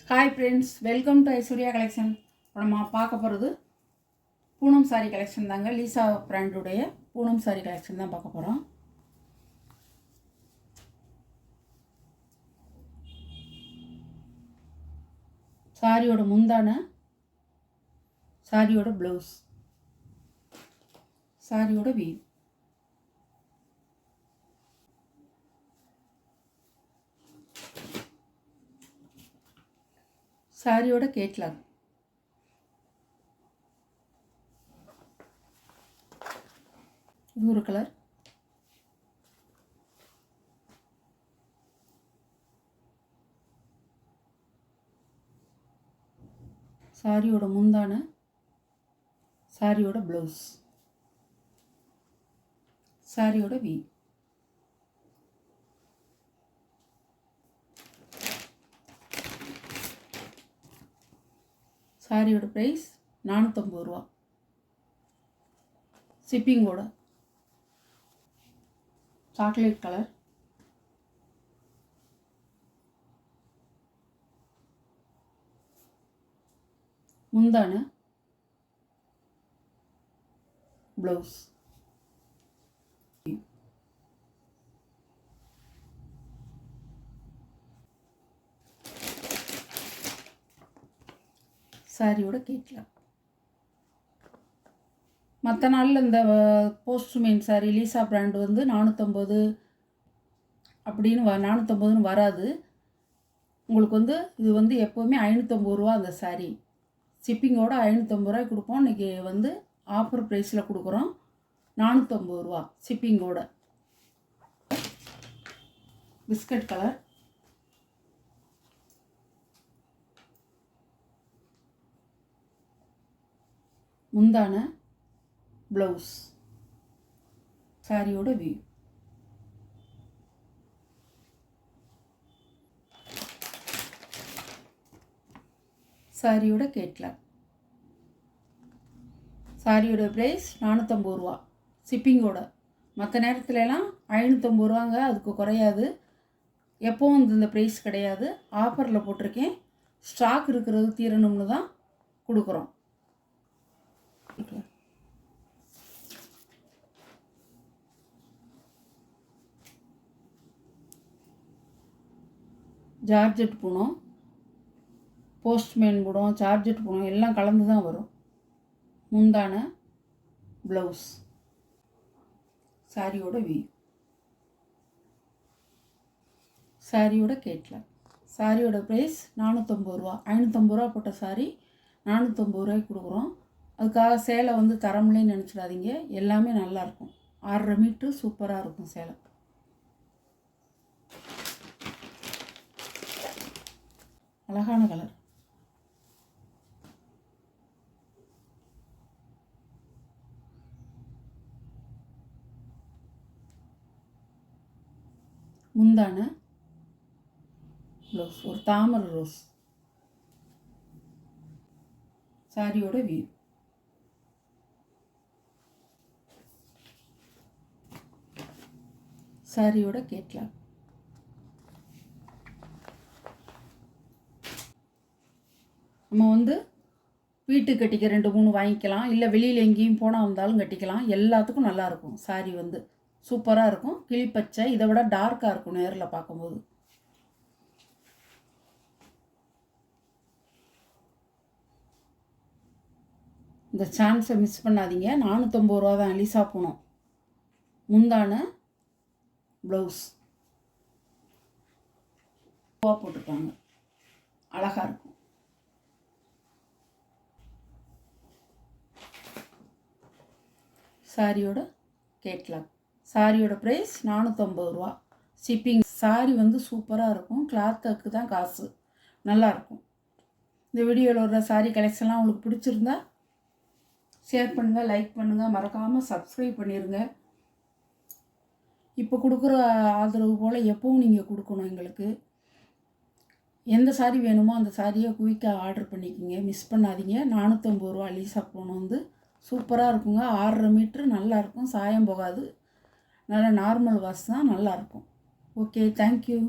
Hi friends, welcome to Aishwarya collection. இப்போ நம்ம பார்க்க போகிறது பூனம் சாரி கலெக்ஷன் தாங்க. லீசா பிராண்டுடைய பூனம் சாரி கலெக்ஷன் தான் பார்க்க போகிறோம். சாரியோட முந்தான, சாரியோட ப்ளவுஸ், சாரியோட வீவ், சாரியோட கேட்லாக், இது ஒரு கலர், சாரியோட முந்தான, சாரியோட ப்ளவுஸ், சாரியோட வீவ், சாரியோட ப்ரைஸ் 450 ரூபா ஷிப்பிங்கோட. சாக்லேட் கலர், முந்தான, ப்ளவுஸ், சாரியோட கேட்லாக். மற்ற நாளில் இந்த போஸ்ட்மேன் சாரி லீசா பிராண்டு வந்து 450 அப்படின்னு 450ன்னு வராது. உங்களுக்கு வந்து இது வந்து எப்போவுமே 550 ரூபா அந்த சாரி. ஷிப்பிங்கோட 550 ரூபாய்க்கு கொடுப்போம். இன்றைக்கி வந்து ஆஃபர் ப்ரைஸில் கொடுக்குறோம். 450 ரூபா ஷிப்பிங்கோட. பிஸ்கட் கலர், முந்தான, ப்ளவுஸ், சாரியோட வியூ, சாரியோட கேட்லாக். சாரியோட ப்ரைஸ் 450 ரூபா ஷிப்பிங்கோட. மற்ற நேரத்துலலாம் 550 ரூபாங்க, அதுக்கு குறையாது. எப்போவும் இந்த ப்ரைஸ் கிடையாது. ஆஃபரில் போட்டிருக்கேன். ஸ்டாக் இருக்கிறது தீரணும்னு தான் கொடுக்குறோம். Georgette Poonam, postman Poonam, georgette Poonam எல்லாம் கலந்து தான் வரும். முந்தான, ப்ளவுஸ், சாரியோட வியூ, சாரியோட கேட்லாக். சாரியோட ப்ரைஸ் 450 ரூபா. 550 ரூபா போட்ட சாரி 450 ரூபாய்க்கு கொடுக்குறோம். அதுக்காக சேலை வந்து தரமுலேன்னு நினச்சிடாதீங்க. எல்லாமே நல்லாயிருக்கும். 6.5 மீட்ரு சூப்பராக இருக்கும் சேலை. அழகான கலர், முந்தான, ப்ளவுஸ், ஒரு தாமரை ரோஸ், சாரியோட வியூ, சாரியோட கேட்லாக். நம்ம வந்து வீட்டுக்கு கட்டிக்க 2-3 வாங்கிக்கலாம், இல்லை வெளியில் எங்கேயும் போனால் வந்தாலும் கட்டிக்கலாம். எல்லாத்துக்கும் நல்லாயிருக்கும். சாரி வந்து சூப்பராக இருக்கும். கிளிப்பச்சை, இதை விட டார்க்காக இருக்கும் நேரில் பார்க்கும்போது. இந்த சான்ஸை மிஸ் பண்ணாதீங்க. 450 ரூபா தான் லீசா பூனம். முந்தான, ப்ளவுஸ் போட்டிருக்காங்க. அழகாக இருக்கும். சாரியோட கேட்லாக். சாரியோட ப்ரைஸ் 450 ரூபா ஷிப்பிங். சாரி வந்து சூப்பராக இருக்கும். கிளாத்துக்கு தான் காசு. நல்லாயிருக்கும். இந்த வீடியோவில் வர சாரி கலெக்ஷன்லாம் உங்களுக்கு பிடிச்சிருந்தா ஷேர் பண்ணுங்கள், லைக் பண்ணுங்கள், மறக்காமல் சப்ஸ்கிரைப் பண்ணிடுங்க. இப்போ கொடுக்குற ஆதரவு போல் எப்பவும் நீங்கள் கொடுக்கணும் எங்களுக்கு. எந்த சாரி வேணுமோ அந்த சாரியை குயிக்காக ஆர்டர் பண்ணிக்கோங்க, மிஸ் பண்ணாதீங்க. 450 ரூபா லீசா பூனம் வந்து சூப்பராக இருக்குங்க. 6.5 மீட்ரு நல்லாயிருக்கும். சாயம் போகாது. நல்லா நார்மல் வாஷ் தான், நல்லாயிருக்கும். Okay, thank you.